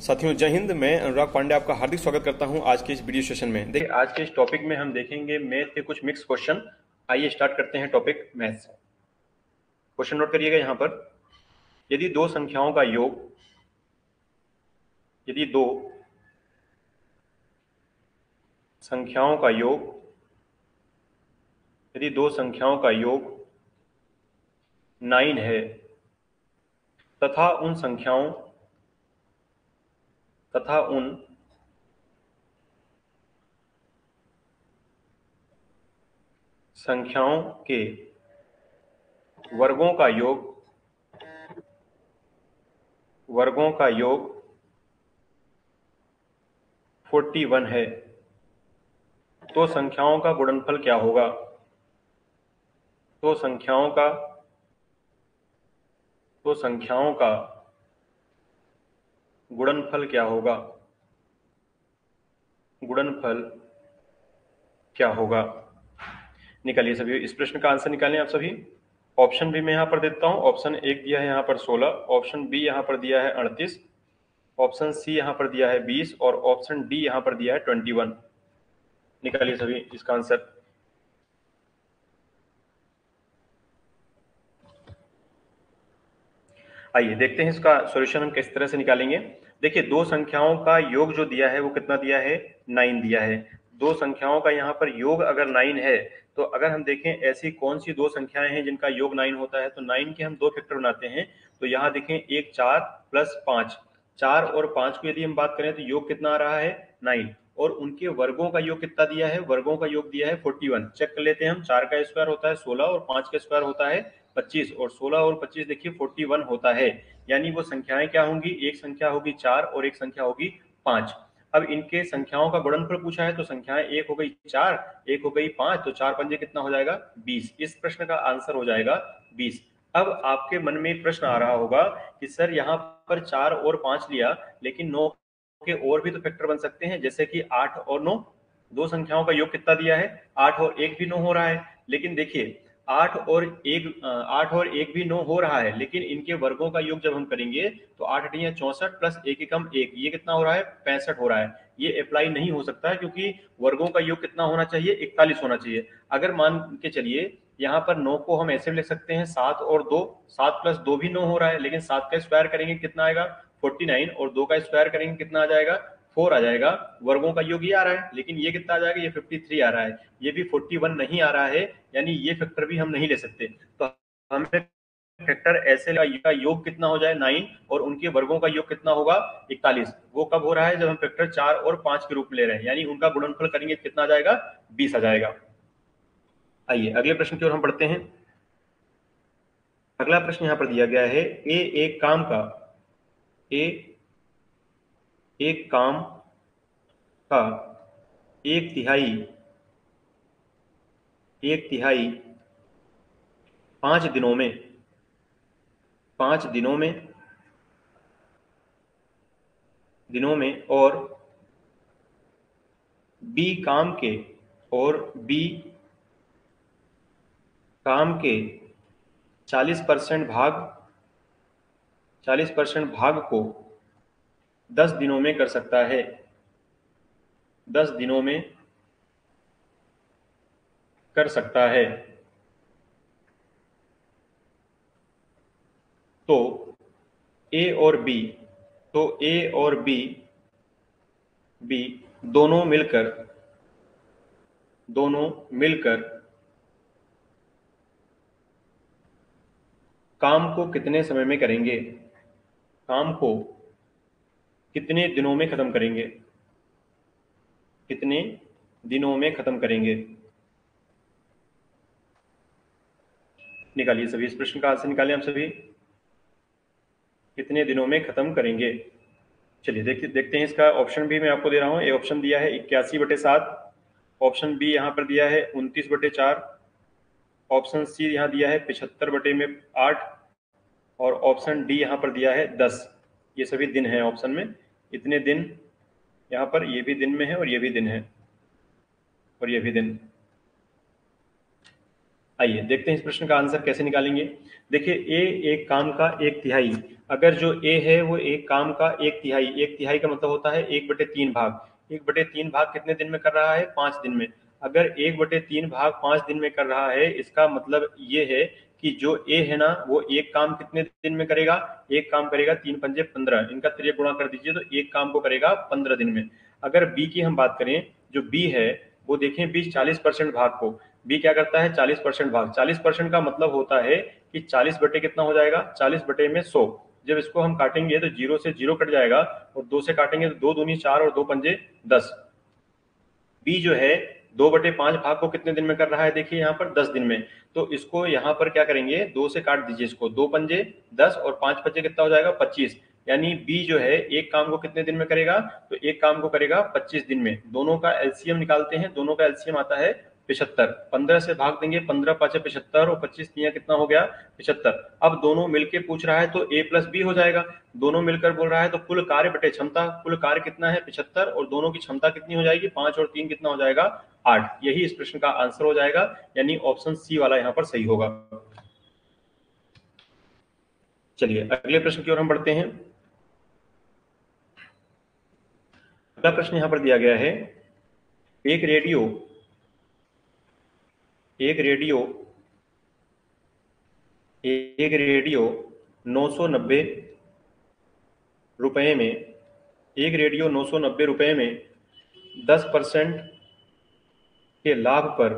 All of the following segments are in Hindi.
साथियों जय हिंद। मैं अनुराग पांडे आपका हार्दिक स्वागत करता हूं आज के इस वीडियो सेशन में। देखिए आज के इस टॉपिक में हम देखेंगे मैथ के कुछ मिक्स क्वेश्चन। आइए स्टार्ट करते हैं टॉपिक मैथ से। क्वेश्चन नोट करिएगा यहाँ पर। यदि दो संख्याओं का योग यदि दो संख्याओं का योग यदि दो संख्याओं का योग 9 है तथा उन संख्याओं के वर्गों का योग 41 है तो संख्याओं का गुणनफल क्या होगा। तो संख्याओं का गुणनफल क्या होगा। गुणनफल क्या होगा। निकालिए सभी। इस प्रश्न का आंसर निकालें आप सभी। ऑप्शन भी मैं यहाँ पर देता हूँ। ऑप्शन एक दिया है यहाँ पर 16, ऑप्शन बी यहाँ पर दिया है 38, ऑप्शन सी यहाँ पर दिया है 20 और ऑप्शन डी यहाँ पर दिया है 21। निकालिए सभी इसका आंसर। आइए देखते हैं इसका सॉल्यूशन हम किस तरह से निकालेंगे। देखिए दो संख्याओं का योग जो दिया है वो कितना दिया है, 9 दिया है। दो संख्याओं का यहाँ पर योग अगर 9 है तो अगर हम देखें ऐसी कौन सी दो संख्याएं हैं जिनका योग 9 होता है, तो 9 के हम दो फैक्टर बनाते हैं। तो यहाँ देखें एक 4 प्लस 5, 4 और 5 को यदि हम बात करें तो योग कितना आ रहा है 9, और उनके वर्गों का योग कितना दिया है, वर्गों का योग दिया है 41। चेक कर लेते हैं हम। 4 का स्क्वायर होता है 16 और 5 का स्क्वायर होता है 25 और 16 और 25 देखिए 41 होता है। यानी वो संख्याएं क्या होंगी, एक संख्या होगी 4 और एक संख्या होगी 5। अब इनके संख्याओं का गुणनफल पूछा है तो संख्याएं एक हो गई 4, एक हो गई 5, तो 4 पंजे कितना हो जाएगा 20। इस प्रश्न का आंसर हो जाएगा 20। अब आपके मन में एक प्रश्न आ रहा होगा कि सर यहाँ पर 4 और 5 लिया लेकिन 9 के और भी तो फैक्टर बन सकते हैं, जैसे कि 8 और 9। दो संख्याओं का योग कितना दिया है, 8 और 1 भी 9 हो रहा है। लेकिन देखिए 8 और 1 भी 9 हो रहा है, लेकिन इनके वर्गों का योग जब हम करेंगे तो 8 अठियां 64 प्लस 1 एकम 1, ये कितना हो रहा है 65 हो रहा है। ये अप्लाई नहीं हो सकता है क्योंकि वर्गों का योग कितना होना चाहिए, 41 होना चाहिए। अगर मान के चलिए यहाँ पर 9 को हम ऐसे भी लिख सकते हैं 7 और 2, 7 प्लस 2 भी 9 हो रहा है, लेकिन 7 का स्क्वायर करेंगे कितना आएगा 49 और 2 का स्क्वायर करेंगे कितना आ जाएगा 4 आ जाएगा। वर्गों का योग ये आ रहा है, लेकिन ये कितना आ जाएगा, ये 53 आ रहा है, ये भी 41 नहीं आ रहा है, यानी ये फैक्टर भी हम नहीं ले सकते। तो हमें फैक्टर ऐसे का योग कितना हो जाए 9 और उनके वर्गों का योग कितना होगा 41। वो कब हो रहा है, जब हम फैक्टर 4 और 5 के रूप में ले रहे हैं, यानी उनका गुणनफल करेंगे कितना आ जाएगा 20 आ जाएगा। आइए अगले प्रश्न की ओर हम पढ़ते हैं। अगला प्रश्न यहाँ पर दिया गया है, ए एक काम का एक तिहाई 5 दिनों में 5 दिनों में और बी काम के और बी काम के 40% भाग को 10 दिनों में कर सकता है। 10 दिनों में कर सकता है। तो ए और बी बी दोनों मिलकर काम को कितने समय में करेंगे, काम को कितने दिनों में खत्म करेंगे, कितने दिनों में खत्म करेंगे। निकालिए सभी। इस प्रश्न का आंसर निकालें आप सभी। कितने दिनों में खत्म करेंगे। चलिए देखते हैं इसका। ऑप्शन भी मैं आपको दे रहा हूँ। एक ऑप्शन दिया है 81/7, ऑप्शन बी यहाँ पर दिया है 29/4, ऑप्शन सी यहाँ दिया है 75/8 और ऑप्शन डी यहाँ पर दिया है 10। ये सभी दिन हैं ऑप्शन में। इतने दिन यहाँ पर, ये भी दिन में है और ये भी दिन है और ये भी दिन। आइए देखते हैं इस प्रश्न का आंसर कैसे निकालेंगे। देखिए ए एक काम का एक तिहाई, अगर जो ए है वो एक काम का एक तिहाई का मतलब होता है 1/3 भाग। 1/3 भाग कितने दिन में कर रहा है? 5 दिन में। अगर 1/3 भाग 5 दिन में कर रहा है, इसका मतलब ये है कि जो ए है ना वो एक काम कितने दिन में करेगा? एक काम करेगा 3 पंजे 15, इनका त्रिय गुणा कर दीजिए तो एक काम को करेगा 15 दिन में। अगर बी की हम बात करें, जो बी है वो देखें बी 40% भाग को, बी क्या करता है 40% भाग। 40% का मतलब होता है कि 40 बटे कितना हो जाएगा? 40 बटे में 100। जब इसको हम काटेंगे तो 0 से 0 कट जाएगा और 2 से काटेंगे तो 2 दूनी 4 और 2 पंजे 10। बी जो है 2/5 भाग को कितने दिन में कर रहा है? देखिए यहाँ पर 10 दिन में। तो इसको यहाँ पर क्या करेंगे, 2 से काट दीजिए इसको, 2 पंजे 10 और 5 पंजे कितना हो जाएगा? 25। यानी बी जो है एक काम को कितने दिन में करेगा? तो एक काम को करेगा 25 दिन में। दोनों का एलसीएम निकालते हैं, दोनों का एलसीएम आता है 75। 15 से भाग देंगे, 15 पाँचे 75 और 25 तिया कितना हो गया? 75। अब दोनों मिलके पूछ रहा है तो ए प्लस बी हो जाएगा। दोनों मिलकर बोल रहा है तो कुल कार्य बटे क्षमता, कुल कार्य कितना है? 75, और दोनों की क्षमता कितनी हो जाएगी? 5 और 3 कितना हो जाएगा? 8। यही इस प्रश्न का आंसर हो जाएगा, यानी ऑप्शन सी वाला यहाँ पर सही होगा। चलिए अगले प्रश्न की ओर हम बढ़ते हैं। अगला प्रश्न यहाँ पर दिया गया है, एक रेडियो एक रेडियो 990 रुपए में, एक रेडियो 990 रुपए में 10% के लाभ पर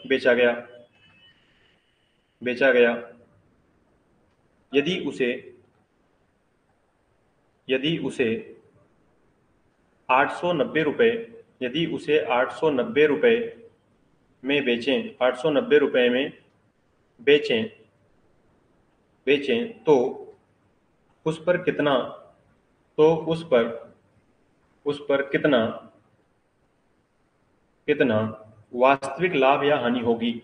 बेचा गया। यदि उसे 890 रुपए, यदि उसे 890 रुपए में बेचें, 890 रुपए में बेचें तो उस पर कितना, तो उस पर कितना वास्तविक लाभ या हानि होगी?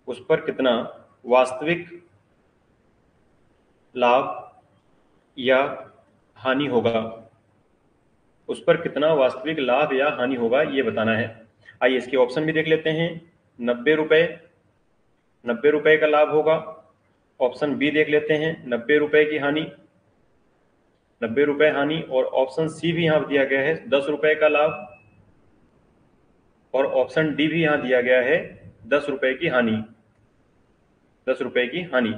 उस पर कितना वास्तविक लाभ या हानि होगा? उस पर कितना वास्तविक लाभ या हानि होगा, ये बताना है। आइए इसके ऑप्शन भी देख लेते हैं। 90 रुपए का लाभ होगा। ऑप्शन बी देख लेते हैं, 90 रुपए की हानि, 90 रुपए हानि। और ऑप्शन सी भी यहाँ दिया गया है 10 रुपए का लाभ, और ऑप्शन डी भी यहाँ दिया गया है 10 रुपए की हानि, 10 रुपए की हानि।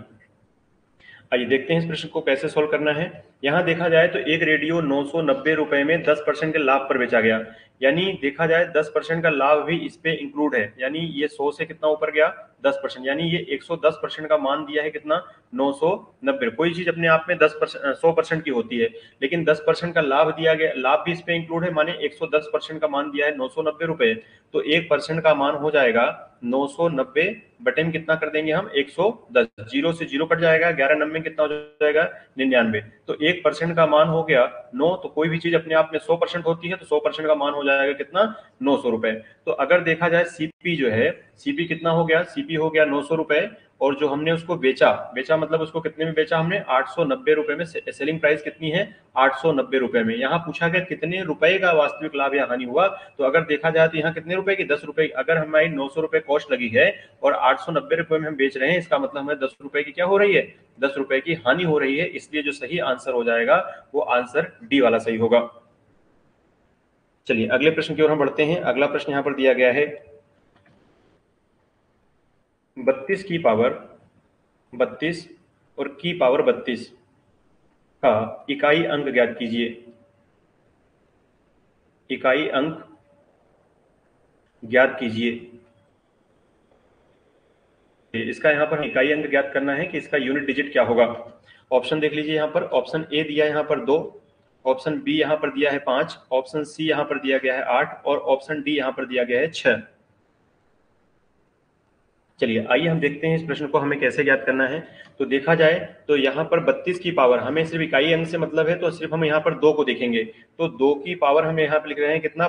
आइए देखते हैं इस प्रश्न को कैसे सोल्व करना है। यहाँ देखा जाए तो एक रेडियो 990 रुपए में 10% के लाभ पर बेचा गया, यानी देखा जाए 10% का लाभ भी इस पे इंक्लूड है, यानी ये 100 से कितना ऊपर गया? 10%, यानी ये 110% का मान दिया है कितना? 990। कोई चीज अपने आप में 10% 100% की होती है, लेकिन 10% का लाभ दिया गया, लाभ भी इस पे इंक्लूड है, माने 110% का मान दिया है 990 रुपए। तो 1% का मान हो जाएगा 990 बटे में कितना कर देंगे हम? 110। 0 से 0 कट जाएगा, 11 नब्बे कितना हो जाएगा? 99। तो 1% का मान हो गया 9। तो कोई भी चीज अपने आप में 100% होती है, तो 100% का मान हो जाएगा कितना? 900 रुपए। तो अगर देखा जाए सीपी जो है, सीपी कितना हो गया? सीपी हो गया 900 रुपए, और जो हमने उसको बेचा मतलब उसको कितने में बेचा हमने? 890 रुपए में। सेलिंग प्राइस कितनी है? 890 रुपए में। यहाँ पूछा गया कितने रुपए का वास्तविक लाभ या हानि हुआ, तो अगर देखा जाए तो यहाँ कितने रुपए की? 10 रुपए। अगर हमारी 900 रुपए कॉस्ट लगी है और 890 रुपए में हम बेच रहे हैं, इसका मतलब हमें 10 रुपए की क्या हो रही है? 10 रुपए की हानि हो रही है। इसलिए जो सही आंसर हो जाएगा वो आंसर डी वाला सही होगा। चलिए अगले प्रश्न की ओर हम बढ़ते हैं। अगला प्रश्न यहाँ पर दिया गया है, 32 की पावर 32 और की पावर 32 का इकाई अंक ज्ञात कीजिए। इकाई अंक ज्ञात कीजिए। इसका यहाँ पर इकाई अंक ज्ञात करना है कि इसका यूनिट डिजिट क्या होगा। ऑप्शन देख लीजिए यहाँ पर। ऑप्शन ए दिया है यहाँ पर 2, ऑप्शन बी यहाँ पर दिया है 5, ऑप्शन सी यहाँ पर दिया गया है 8 और ऑप्शन डी यहाँ पर दिया गया है 6। चलिए आइए हम देखते हैं इस प्रश्न को हमें कैसे ज्ञात करना है। तो देखा जाए तो यहाँ पर 32 की पावर, हमें सिर्फ इकाई अंक से मतलब है, तो सिर्फ हम यहाँ पर 2 को देखेंगे। तो 2 की पावर हम यहाँ पर लिख रहे हैं कितना?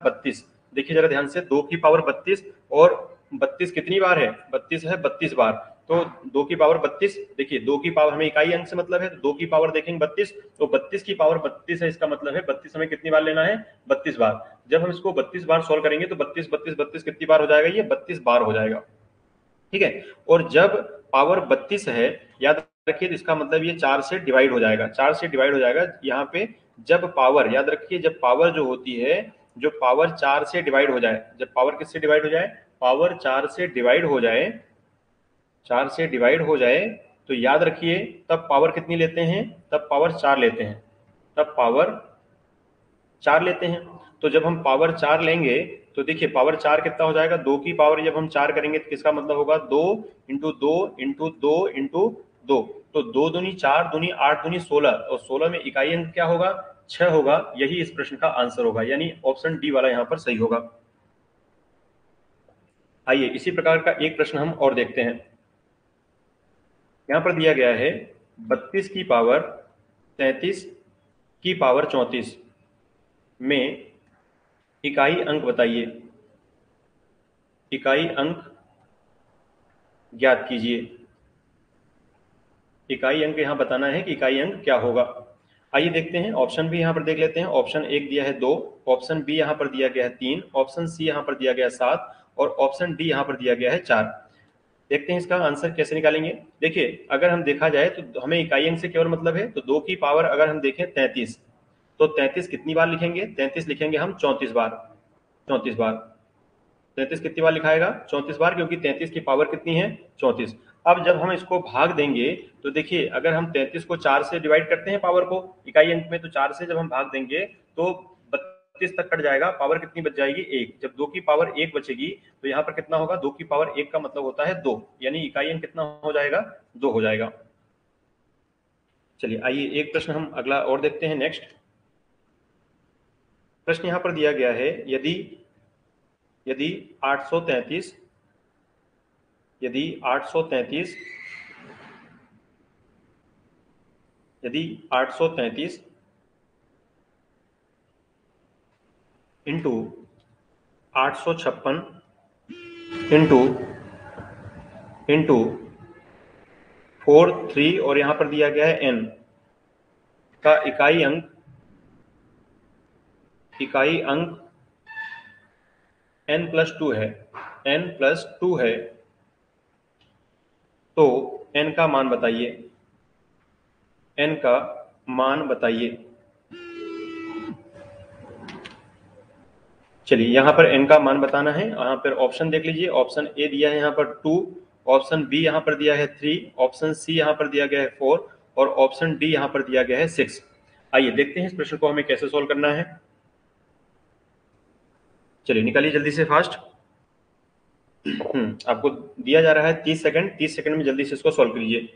32। देखिए जरा ध्यान से, 2 की पावर 32, और 32 कितनी बार है? 32 है 32 बार। तो 2 की पावर 32, देखिए 2 की पावर हमें इकाई अंक से मतलब है, तो 2 की पावर देखेंगे 32, तो 32 की पावर 32 है, इसका मतलब है 32 हमें कितनी बार लेना है, 32 बार। जब हम इसको 32 बार सॉल्व करेंगे तो 32 32 32 कितनी बार हो जाएगा, ये 32 बार हो जाएगा, ठीक है। और जब पावर 32 है, याद रखिए, तो इसका मतलब ये 4 से डिवाइड हो जाएगा, 4 से डिवाइड हो जाएगा यहाँ पे। जब पावर, याद रखिए, जब पावर जो होती है, जो पावर 4 से डिवाइड हो जाए, जब पावर किससे डिवाइड हो जाए, पावर 4 से डिवाइड हो जाए, 4 से डिवाइड हो जाए, तो याद रखिए तब पावर कितनी लेते हैं, तब पावर 4 लेते हैं, तब पावर 4 लेते हैं। तो जब हम पावर 4 लेंगे तो देखिए पावर 4 कितना हो जाएगा, 2 की पावर जब हम 4 करेंगे तो किसका मतलब होगा, 2 इंटू 2 इंटू 2 इंटू 2, तो 2 दूनी 4 दूनी 8 दूनी 16, और 16 में इकाई अंक क्या होगा, 6 होगा। यही इस प्रश्न का आंसर होगा, यानी ऑप्शन डी वाला यहाँ पर सही होगा। आइए इसी प्रकार का एक प्रश्न हम और देखते हैं। यहां पर दिया गया है 32 की पावर 33 की पावर 34 में इकाई अंक बताइए, इकाई अंक ज्ञात कीजिए। इकाई अंक यहां बताना है कि इकाई अंक क्या होगा। आइए देखते हैं, ऑप्शन भी यहां पर देख लेते हैं। ऑप्शन एक दिया है 2, ऑप्शन बी यहां पर दिया गया है 3, ऑप्शन सी यहां पर दिया गया है 7, और ऑप्शन डी यहां पर दिया गया है 4। देखते हैं इसका आंसर कैसे निकालेंगे। देखिए अगर हम देखा जाए तो हमें इकाई अंक से केवल मतलब है, तो 2 की पावर अगर हम देखें 33, तो 33 कितनी बार लिखेंगे, 33 लिखेंगे हम 34 बार, 34 बार। 33 कितनी बार लिखाएगा, 34 बार, क्योंकि 33 की पावर कितनी है, 34। अब जब हम इसको भाग देंगे तो देखिए अगर हम 33 को 4 से डिवाइड करते हैं पावर को इकाई अंक में, तो 4 से जब हम भाग देंगे तो 32 तक कट जाएगा, पावर कितनी बच जाएगी, 1। जब 2 की पावर 1 बचेगी तो यहाँ पर कितना होगा, 2 की पावर 1 का मतलब होता है 2, यानी इकाई अंक कितना हो जाएगा, 2 हो जाएगा। चलिए आइए एक प्रश्न हम अगला और देखते हैं। नेक्स्ट प्रश्न यहाँ पर दिया गया है, यदि यदि 833 यदि 833 यदि 833 इंटू 856 इंटू इंटू 4 3 और यहां पर दिया गया है n का इकाई अंक n प्लस 2 है, n प्लस 2 है, तो n का मान बताइए, n का मान बताइए। चलिए यहाँ पर n का मान बताना है। यहाँ पर ऑप्शन देख लीजिए, ऑप्शन ए दिया है यहाँ पर 2, ऑप्शन बी यहाँ पर दिया है 3, ऑप्शन सी यहाँ पर दिया गया है 4, और ऑप्शन डी यहाँ पर दिया गया है 6। आइए देखते हैं इस प्रश्न को हमें कैसे सोल्व करना है। चलिए निकालिए जल्दी से फास्ट। आपको दिया जा रहा है 30 सेकंड, 30 सेकंड में जल्दी से इसको सोल्व कीजिए।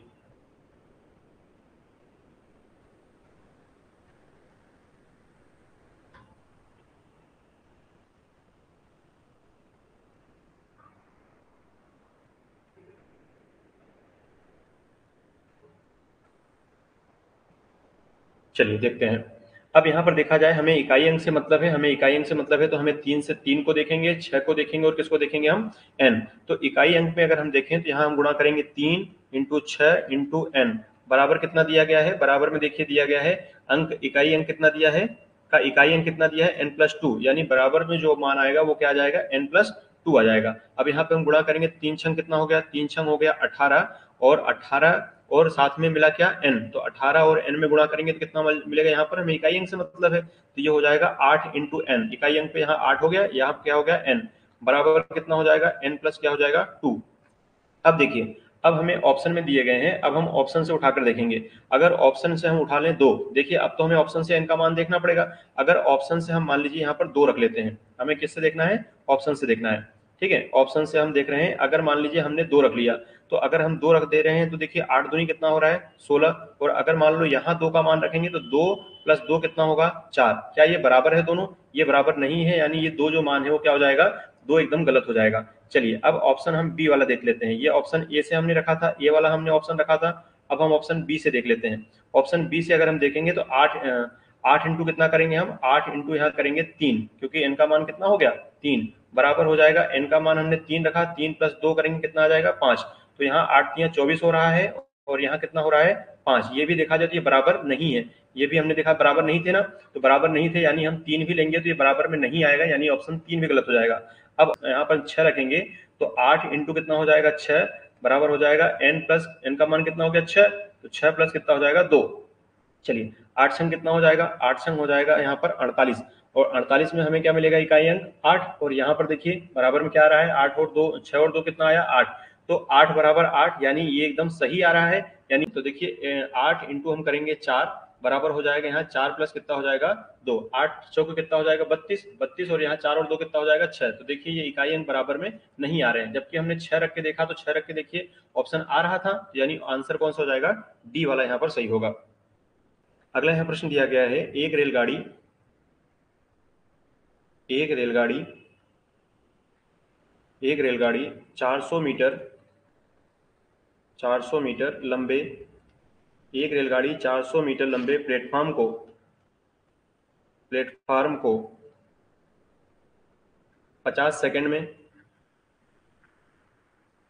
चलिए देखते हैं। अब यहाँ पर देखा जाए, हमें इकाई अंक से मतलब है, हमें इकाई अंक से मतलब है, तो हमें 3 से 3 को देखेंगे, 6 को देखेंगे, और किसको देखेंगे हम, n। तो इकाई अंक में अगर हम देखें तो यहाँ हम गुणा करेंगे 3 इंटू 6 इंटू n, बराबर कितना दिया गया है, बराबर में देखिए दिया गया है अंक, इकाई अंक कितना दिया है, का इकाई अंक कितना दिया है, n प्लस 2, यानी बराबर में जो मान आएगा वो क्या आ जाएगा, n प्लस 2 आ जाएगा। अब यहाँ पे हम गुणा करेंगे, 3 छंग कितना हो गया, 3 छंग हो गया 18, और 18 और साथ में मिला क्या, n, तो 18 और n में गुणा करेंगे तो कितना मिलेगा, यहाँ पर हमें इकाई अंक से मतलब है, तो ये हो जाएगा 8 इंटू एन, इकाई अंक पे यहाँ 8 हो गया, यहाँ क्या हो गया n, बराबर कितना हो जाएगा, n प्लस क्या हो जाएगा 2। अब देखिए, अब हमें ऑप्शन में दिए गए हैं, अब हम ऑप्शन से उठाकर देखेंगे। अगर ऑप्शन से हम उठा लें 2, देखिए अब तो हमें ऑप्शन से n का मान देखना पड़ेगा। अगर ऑप्शन से हम मान लीजिए यहाँ पर 2 रख लेते हैं, हमें किससे देखना है, ऑप्शन से देखना है, ठीक है। ऑप्शन से हम देख रहे हैं, अगर मान लीजिए हमने 2 रख लिया, तो अगर हम 2 रख दे रहे हैं तो देखिए 8 दूनी कितना हो रहा है, 16, और अगर मान लो यहाँ 2 का मान रखेंगे तो 2 प्लस 2 कितना होगा, 4। क्या ये बराबर है दोनों, ये बराबर नहीं है, यानी ये 2 जो मान है वो क्या हो जाएगा, 2 एकदम गलत हो जाएगा। चलिए अब ऑप्शन हम बी वाला देख लेते हैं, ये ऑप्शन ए से हमने रखा था, ए वाला हमने ऑप्शन रखा था, अब हम ऑप्शन बी से देख लेते हैं। ऑप्शन बी से अगर हम देखेंगे तो 8 इंटू कितना करेंगे हम, 8 इंटू यहाँ करेंगे 3, क्योंकि n का मान कितना हो गया, 3, बराबर हो जाएगा, n का मान हमने 3 रखा, 3 प्लस 2 करेंगे कितना आ जाएगा, 5। तो यहाँ 8 तियां 24 हो रहा है और यहाँ कितना हो रहा है 5। ये भी देखा जाए तो ये बराबर नहीं है, ये भी हमने देखा बराबर नहीं थे ना, तो बराबर नहीं थे यानी हम 3 भी लेंगे तो ये बराबर में नहीं आएगा, यानी ऑप्शन 3 भी गलत हो जाएगा। अब यहाँ पर 6 रखेंगे तो 8 इंटू कितना हो जाएगा 6 बराबर हो जाएगा n प्लस n का मान कितना हो गया 6, तो 6 प्लस कितना हो जाएगा 2। चलिए 8 संग कितना हो जाएगा, 8 संग हो जाएगा यहाँ पर 48, और 48 में हमें क्या मिलेगा इकाई अंक 8, और यहाँ पर देखिए बराबर में क्या आ रहा है 8 और 2 6 और 2 कितना आया 8, तो 8 बराबर 8 यानी ये एकदम सही आ रहा है। यानी तो देखिए 8 इंटू हम करेंगे 4 बराबर हो जाएगा यहाँ 4 प्लस कितना हो जाएगा 2, 8 चौके कितना हो जाएगा 32, 32 और यहाँ 4 और 2 कितना हो जाएगा 6। तो देखिए ये इकाई अंक बराबर में नहीं आ रहे हैं, जबकि हमने 6 रख के देखा तो 6 रख के देखिए ऑप्शन आ रहा था, यानी आंसर कौन सा हो जाएगा डी वाला यहाँ पर सही होगा। अगला यहाँ प्रश्न दिया गया है एक रेलगाड़ी 400 मीटर 400 मीटर लंबे एक रेलगाड़ी 400 मीटर लंबे प्लेटफार्म को 50 सेकंड में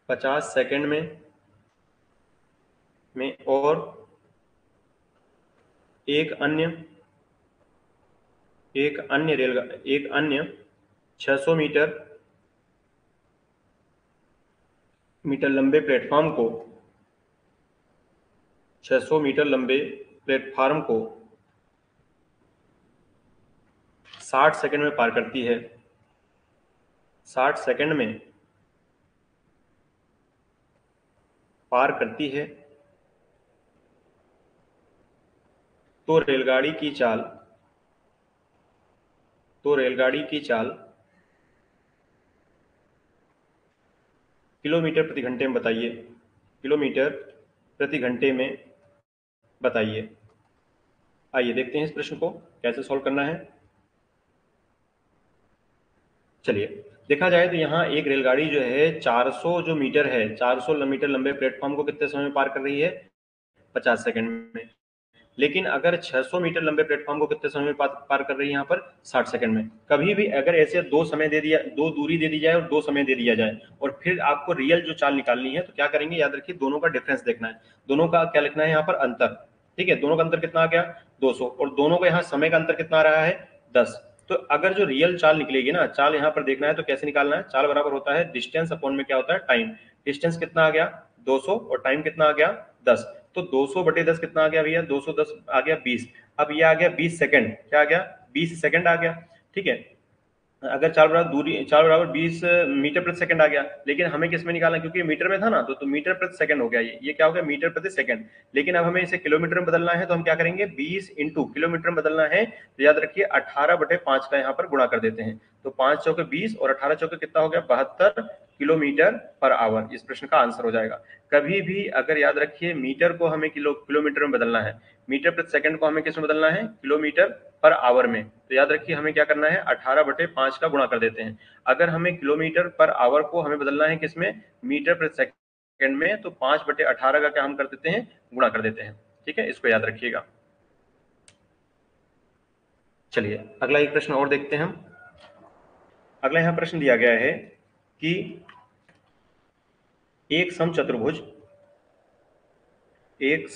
50 सेकंड में और एक अन्य 600 मीटर लंबे प्लेटफार्म को 600 मीटर लंबे प्लेटफार्म को 60 सेकंड में पार करती है, 60 सेकंड में पार करती है, तो रेलगाड़ी की चाल किलोमीटर प्रति घंटे में बताइए, किलोमीटर प्रति घंटे में बताइए। आइए देखते हैं इस प्रश्न को कैसे सॉल्व करना है। चलिए देखा जाए तो यहाँ एक रेलगाड़ी जो है 400 जो मीटर है 400 मीटर लंबे प्लेटफॉर्म को कितने समय में पार कर रही है 50 सेकंड में, लेकिन अगर 600 मीटर लंबे प्लेटफॉर्म को कितने समय में पार कर रही है यहाँ पर 60 सेकंड में। कभी भी अगर ऐसे दो दूरी दे दी जाए और दो समय दे दिया जाए और फिर आपको रियल जो चाल निकालनी है तो क्या करेंगे, याद रखिए दोनों का डिफरेंस देखना है, दोनों का क्या लिखना है यहाँ पर अंतर। ठीक है, दोनों का अंतर कितना आ गया 200, और दोनों का यहाँ समय का अंतर कितना आ रहा है 10। तो अगर जो रियल चाल निकलेगी ना, चाल यहाँ पर देखना है तो कैसे निकालना है, चाल बराबर होता है डिस्टेंस अपॉन में क्या होता है टाइम। डिस्टेंस कितना आ गया 200 और टाइम कितना आ गया 10, तो 200 बटे 10 कितना आ गया भैया 210 आ गया 20। अब ये आ गया 20 सेकंड, क्या आ गया 20 सेकंड आ गया। ठीक है, अगर चाल बराबर 20 मीटर प्रति सेकंड आ गया, लेकिन हमें किस में निकालना है क्योंकि मीटर में था ना, तो मीटर प्रति सेकंड हो गया, ये क्या हो गया मीटर प्रति सेकंड। लेकिन अब हमें इसे किलोमीटर में बदलना है तो हम क्या करेंगे 20 इंटू किलोमीटर में बदलना है, तो याद रखिए 18 बटे 5 का यहाँ पर गुणा कर देते हैं, तो 5 चौके 20 और 18 चौके कितना हो गया 72 किलोमीटर पर आवर, इस प्रश्न का आंसर हो जाएगा। कभी भी अगर याद रखिए मीटर को हमें किलोमीटर में बदलना है, मीटर प्रति सेकंड को हमें किस में बदलना है किलोमीटर पर आवर में, तो याद रखिए हमें क्या करना है 18 बटे 5 का गुणा कर देते हैं। अगर हमें किलोमीटर पर आवर को हमें बदलना है किसमें मीटर प्रति सेकंड में, तो 5 बटे 18 का क्या हम कर देते हैं गुणा कर देते हैं। ठीक है, इसको याद रखिएगा। चलिए अगला एक प्रश्न और देखते हैं हम। अगला यहाँ प्रश्न दिया गया है कि एक समचतुर्भुज एक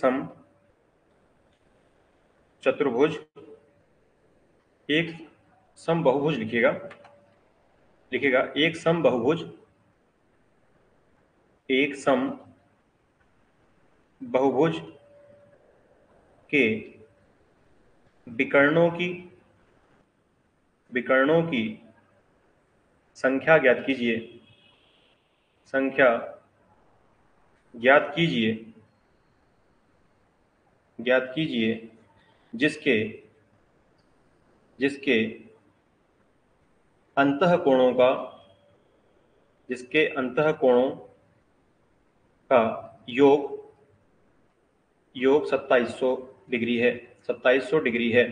समबहुभुज लिखिएगा एक समबहुभुज के विकर्णों की संख्या ज्ञात कीजिए जिसके अंतःकोणों का योग 2700 डिग्री है, 2700 डिग्री है।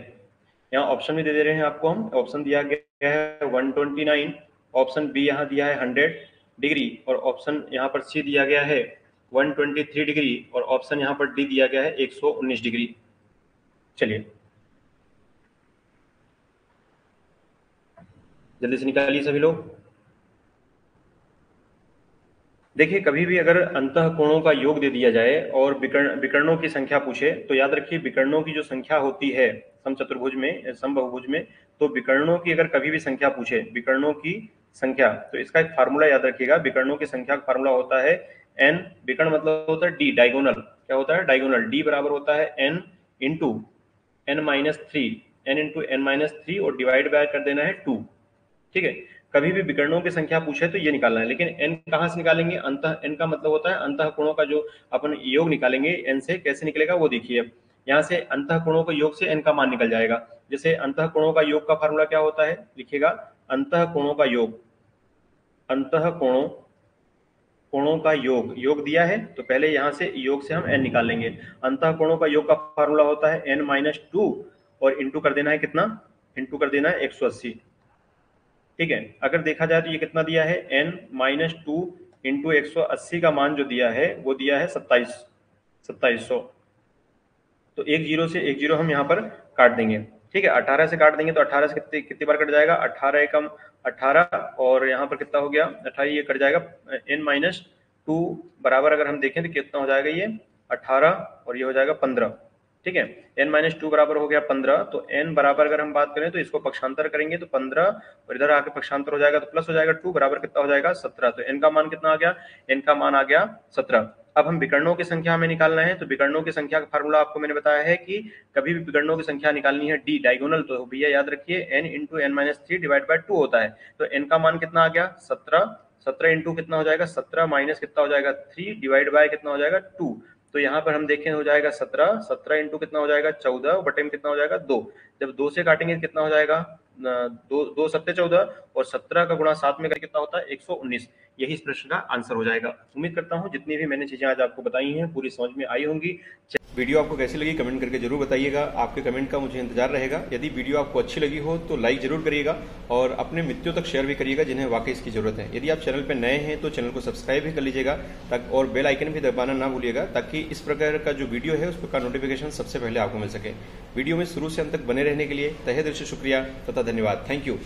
यहाँ ऑप्शन भी दे रहे हैं आपको हम, ऑप्शन दिया गया है 129, ऑप्शन बी यहाँ दिया है 100 डिग्री, और ऑप्शन यहाँ पर सी दिया गया है 123 डिग्री, और ऑप्शन यहाँ पर डी दिया गया है 119 डिग्री। चलिए जल्दी से निकालिए सभी लोग। देखिए कभी भी अगर अंतः कोणों का योग दे दिया जाए और विकर्णों की संख्या पूछे तो याद रखिए विकर्णों की जो संख्या होती है समचतुर्भुज में समबाहुभुज में, तो विकर्णों की अगर कभी भी संख्या पूछे विकर्णों की संख्या, तो इसका एक फार्मूला याद रखिएगा। विकर्णों की संख्या का फार्मूला होता है एन, विकर्ण मतलब होता है डी, डायगोनल क्या होता है डायगोनल, डी बराबर होता है N into N minus three, N into N minus three और डिवाइड बाय कर देना है टू। ठीक है, कभी भी विकर्णों की संख्या पूछे तो ये निकालना है, लेकिन n कहां से निकालेंगे, अंतः n का मतलब होता है अंतः कोणों का जो अपन योग निकालेंगे n से, कैसे निकलेगा वो देखिए। यहाँ से अंतः कोणों के योग से n का मान निकल जाएगा। जैसे अंतः कोणों का योग का फार्मूला क्या होता है, लिखिएगा अंतः कोणों का योग, अंतः कोणों का योग, योग दिया है तो पहले यहाँ से योग से हम n निकाल लेंगे। अंतः कोणों का योग का फार्मूला होता है n माइनस टू और इंटू कर देना है कितना, इंटू कर देना है 180। ठीक है, अगर देखा जाए तो ये कितना दिया है n माइनस टू इंटू 180 का मान जो दिया है वो दिया है 2700। तो एक जीरो से एक जीरो हम यहाँ पर काट देंगे। ठीक है, 18 से काट देंगे तो 18 से कितनी कितनी बार कट जाएगा, 18 एकम 18 और यहाँ पर कितना हो गया 18, ये कट जाएगा n माइनस टू बराबर अगर हम देखें तो कितना हो जाएगा ये 18 और ये हो जाएगा 15। ठीक है, n माइनस टू बराबर हो गया 15, तो n बराबर अगर हम बात करें तो इसको पक्षांतर करेंगे तो 15 और इधर आके पक्षांतर हो जाएगा तो प्लस हो जाएगा 2 बराबर कितना हो जाएगा 17। तो n का मान कितना आ गया, n का मान आ गया 17। अब हम विकर्णों की संख्या हमें निकालना है, तो विकर्णों की संख्या का फार्मूला आपको मैंने बताया है कि कभी भी विकर्णों की संख्या निकालनी है डी डायगोनल, तो भैया याद रखिए n into N minus three divide by 2 होता है। तो n का मान कितना आ गया 17, 17 इंटू कितना हो जाएगा 17 माइनस कितना हो जाएगा 3 डिवाइड बाय कितना हो जाएगा 2। तो यहाँ पर हम देखें हो जाएगा 17, 17 इंटू कितना हो जाएगा 14 बटे में कितना हो जाएगा 2। जब 2 से काटेंगे कितना हो जाएगा 2 सत्ते 14 और 17 का गुणा 7 में कितना होता है 119। यही इस प्रश्न का आंसर हो जाएगा। उम्मीद करता हूँ जितनी भी मैंने चीजें आज आपको बताई हैं पूरी समझ में आई होंगी। वीडियो आपको कैसी लगी कमेंट करके जरूर बताइएगा, आपके कमेंट का मुझे इंतजार रहेगा। यदि वीडियो आपको अच्छी लगी हो तो लाइक जरूर करिएगा और अपने मित्रों तक शेयर भी करिएगा जिन्हें वाकई इसकी जरूरत है। यदि आप चैनल पर नए हैं तो चैनल को सब्सक्राइब भी कर लीजिएगा और बेल आइकन भी दबाना ना भूलिएगा, ताकि इस प्रकार का जो वीडियो है उस प्रकार नोटिफिकेशन सबसे पहले आपको मिल सके। वीडियो में शुरू से अंत तक बने रहने के लिए तहे दिल से शुक्रिया तथा धन्यवाद। Thank you.